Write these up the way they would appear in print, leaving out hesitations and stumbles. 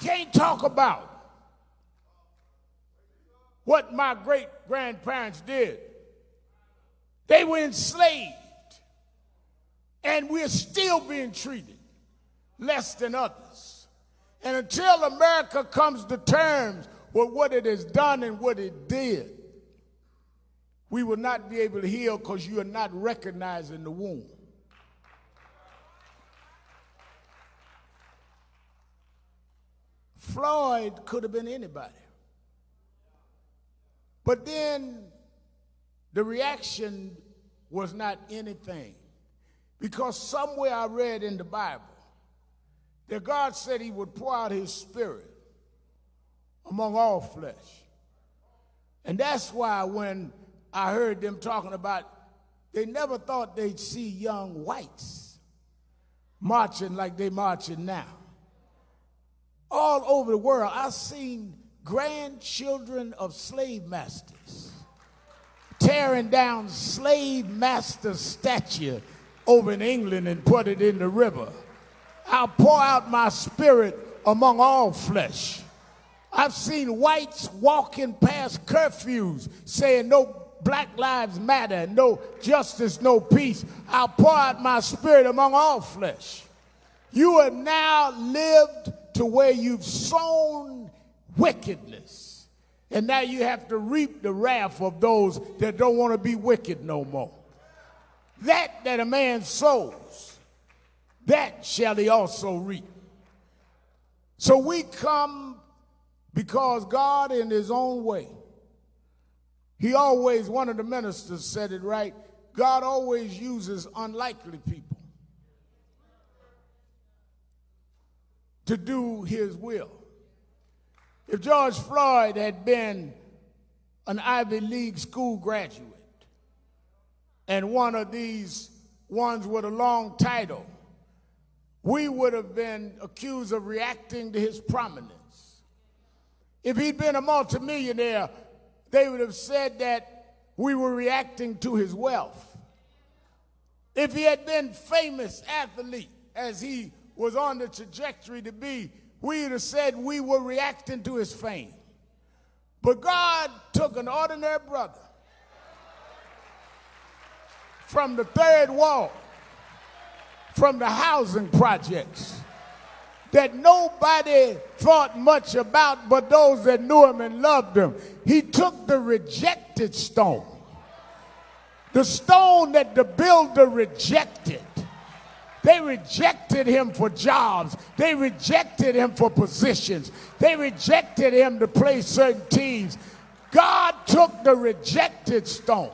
can't talk about what my great-grandparents did. They were enslaved, and we're still being treated less than others. And until America comes to terms with what it has done and what it did, we will not be able to heal because you are not recognizing the wound. Floyd could have been anybody. But then the reaction was not anything. Because somewhere I read in the Bible that God said he would pour out his spirit among all flesh. And that's why when I heard them talking about, they never thought they'd see young whites marching like they marching now. All over the world, I've seen grandchildren of slave masters tearing down slave master statue over in England and put it in the river. I'll pour out my spirit among all flesh. I've seen whites walking past curfews saying no Black Lives Matter, no justice, no peace. I'll pour out my spirit among all flesh. You have now lived to where you've sown wickedness, and now you have to reap the wrath of those that don't want to be wicked no more. That a man sows, that shall he also reap. So we come because God in his own way, he always, one of the ministers said it right, God always uses unlikely people to do his will. If George Floyd had been an Ivy League school graduate and one of these ones with a long title, we would have been accused of reacting to his prominence. If he'd been a multimillionaire, they would have said that we were reacting to his wealth. If he had been famous athlete, as he was on the trajectory to be, we would have said we were reacting to his fame. But God took an ordinary brother from the third ward, from the housing projects that nobody thought much about but those that knew him and loved him. He took the rejected stone, the stone that the builder rejected. They rejected him for jobs. They rejected him for positions. They rejected him to play certain teams. God took the rejected stone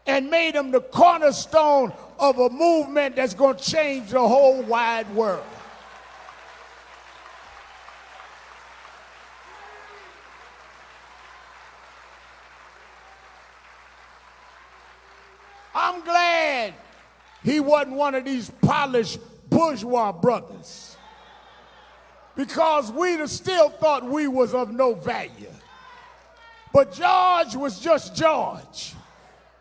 and made him the cornerstone of a movement that's going to change the whole wide world. I'm glad he wasn't one of these polished bourgeois brothers, because we'd have still thought we was of no value. But George was just George.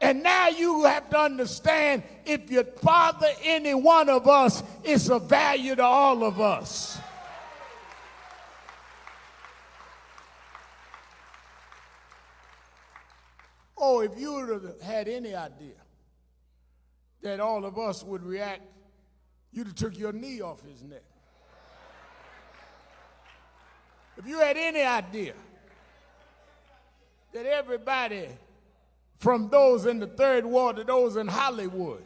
And now you have to understand, if you father any one of us, it's of value to all of us. Oh, if you would have had any idea that all of us would react, you'd have took your knee off his neck. If you had any idea that everybody, from those in the third ward to those in Hollywood,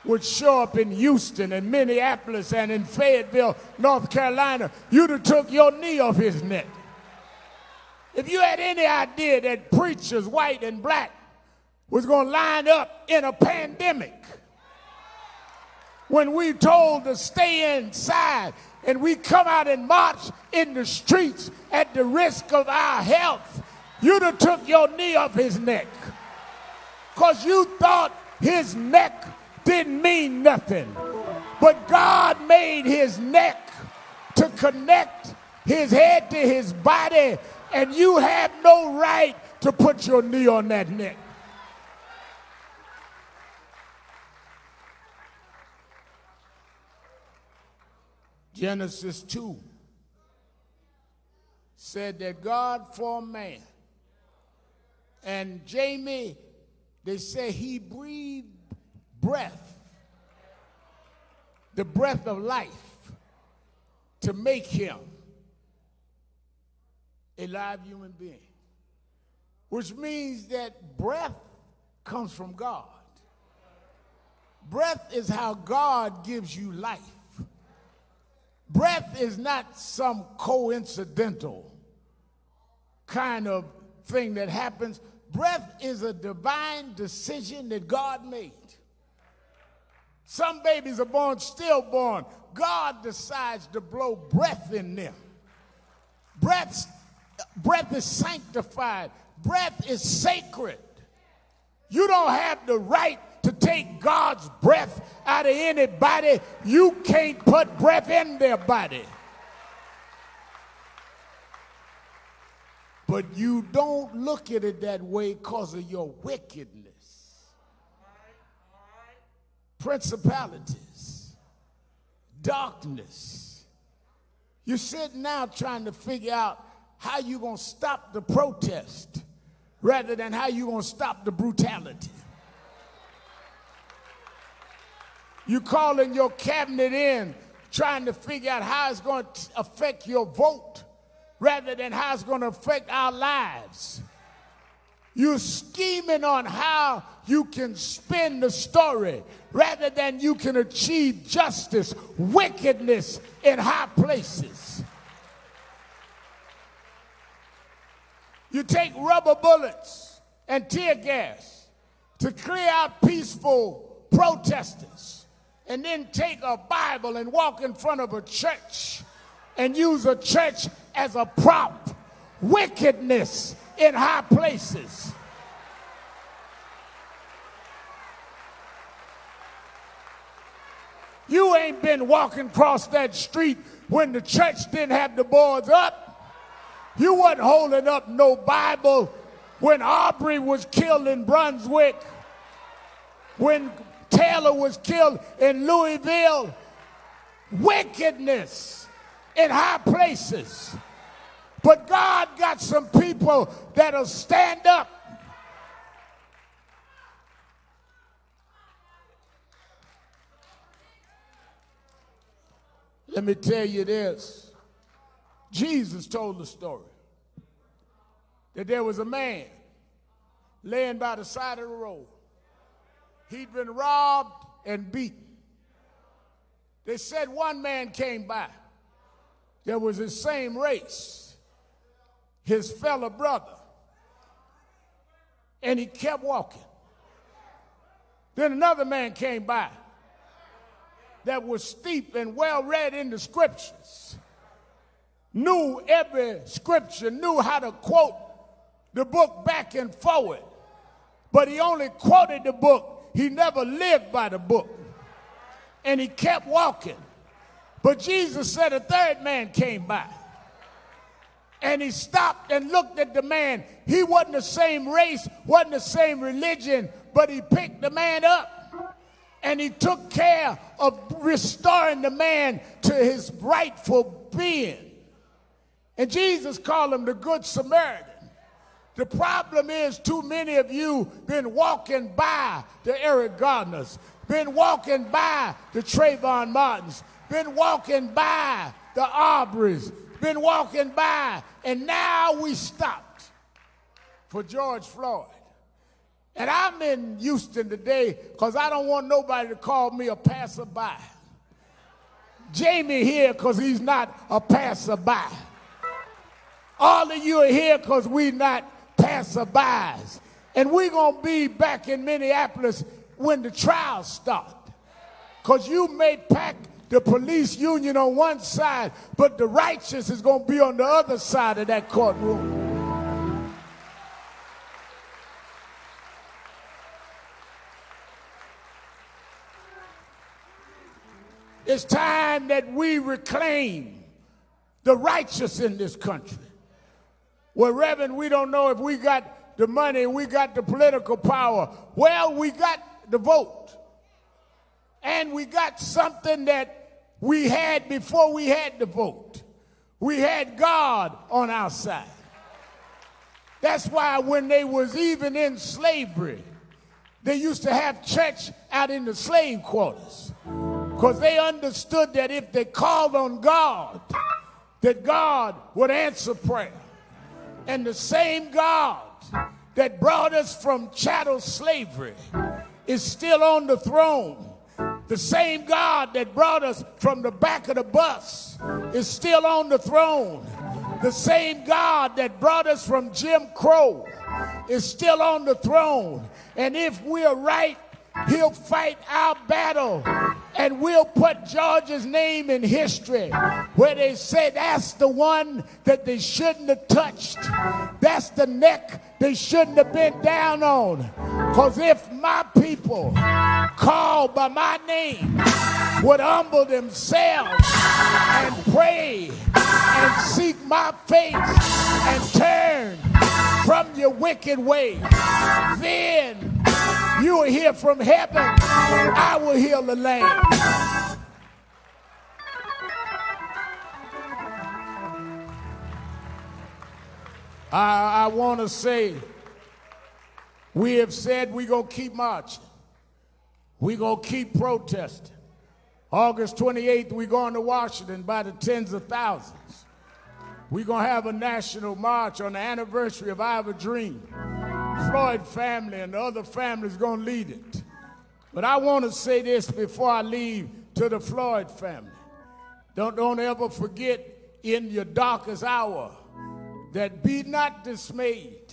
would show up in Houston and Minneapolis and in Fayetteville, North Carolina, you'd have took your knee off his neck. If you had any idea that preachers, white and black, was going to line up in a pandemic when we told to stay inside, and we come out and march in the streets at the risk of our health, you'd have took your knee off his neck, because you thought his neck didn't mean nothing. But God made his neck to connect his head to his body, and you have no right to put your knee on that neck. Genesis 2 said that God formed man. And Jamie, they say he breathed breath, the breath of life, to make him a live human being, which means that breath comes from God. Breath is how God gives you life. Breath is not some coincidental kind of thing that happens. Breath is a divine decision that God made. Some babies are born stillborn. God decides to blow breath in them. Breath is sanctified. Breath is sacred. You don't have the right to take God's breath out of anybody. You can't put breath in their body. But you don't look at it that way because of your wickedness. Principalities, darkness. You're sitting now trying to figure out how you're going to stop the protest rather than how you're going to stop the brutality. You're calling your cabinet in trying to figure out how it's going to affect your vote rather than how it's going to affect our lives. You're scheming on how you can spin the story rather than you can achieve justice, wickedness in high places. You take rubber bullets and tear gas to clear out peaceful protesters, and then take a Bible and walk in front of a church and use a church as a prop. Wickedness in high places. You ain't been walking across that street when the church didn't have the boards up. You wasn't holding up no Bible when Aubrey was killed in Brunswick, when Taylor was killed in Louisville. Wickedness in high places. But God got some people that'll stand up. Let me tell you this. Jesus told the story that there was a man laying by the side of the road. He'd been robbed and beaten. They said one man came by that was his same race, his fellow brother, and he kept walking. Then another man came by that was steeped and well read in the scriptures, knew every scripture, knew how to quote the book back and forward, but he only quoted the book. He never lived by the book. And he kept walking. But Jesus said a third man came by. And he stopped and looked at the man. He wasn't the same race, wasn't the same religion, but he picked the man up. And he took care of restoring the man to his rightful being. And Jesus called him the Good Samaritan. The problem is too many of you been walking by the Eric Gardners, been walking by the Trayvon Martins, been walking by the Aubreys, been walking by, and now we stopped for George Floyd. And I'm in Houston today because I don't want nobody to call me a passerby. Jamie here because he's not a passerby. All of you are here because we're not passerbys. And we're going to be back in Minneapolis when the trials start. Because you may pack the police union on one side, but the righteous is going to be on the other side of that courtroom. It's time that we reclaim the righteous in this country. Well, Reverend, we don't know if we got the money, we got the political power. Well, we got the vote. And we got something that we had before we had the vote. We had God on our side. That's why when they was even in slavery, they used to have church out in the slave quarters, because they understood that if they called on God, that God would answer prayer. And the same God that brought us from chattel slavery is still on the throne. The same God that brought us from the back of the bus is still on the throne. The same God that brought us from Jim Crow is still on the throne. And if we're right, he'll fight our battle, and we'll put Georgia's name in history where they say that's the one that they shouldn't have touched. That's the neck they shouldn't have been down on. Because if my people called by my name would humble themselves and pray and seek my face and turn from your wicked ways, then you will hear from heaven, I will heal the land. I want to say, we have said we're going to keep marching. We're going to keep protesting. August 28th, we're going to Washington by the tens of thousands. We're going to have a national march on the anniversary of I Have a Dream. Floyd family and the other families going to lead it. But I want to say this before I leave to the Floyd family. Don't ever forget in your darkest hour that be not dismayed.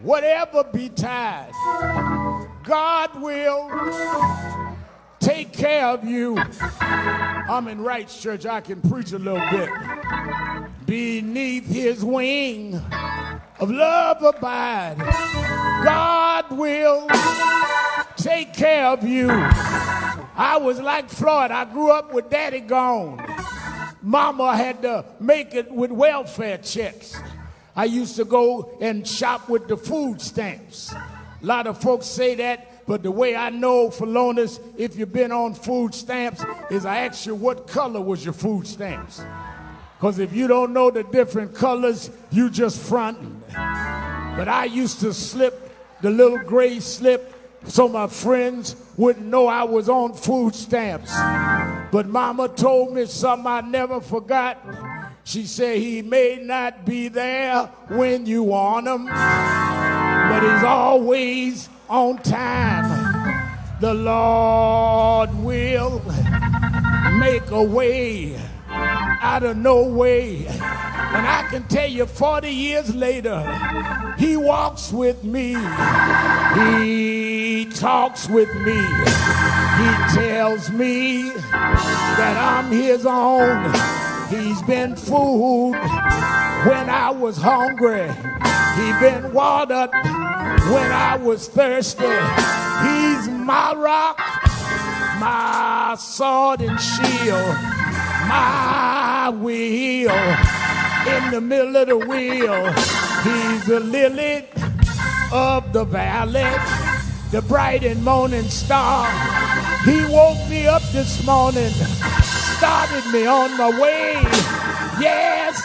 Whatever betide, God will take care of you. I'm in Wright's church. I can preach a little bit. Beneath his wing of love abide, God will take care of you. I was like Floyd. I grew up with daddy gone. Mama had to make it with welfare checks. I used to go and shop with the food stamps. A lot of folks say that, but the way I know, Phalonis, if you've been on food stamps, is I ask you what color was your food stamps. Because if you don't know the different colors, you just fronting. But I used to slip the little gray slip so my friends wouldn't know I was on food stamps. But Mama told me something I never forgot. She said, he may not be there when you want him, but he's always on time. The Lord will make a way out of no way. And I can tell you 40 years later, he walks with me. He talks with me. He tells me that I'm his own. He's been food when I was hungry. He's been watered when I was thirsty. He's my rock, my sword and shield, my wheel in the middle of the wheel. He's the lily of the valley, the bright and morning star. He woke me up this morning, started me on my way. Yes,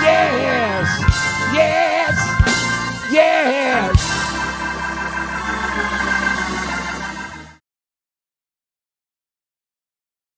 yes, yes, yes.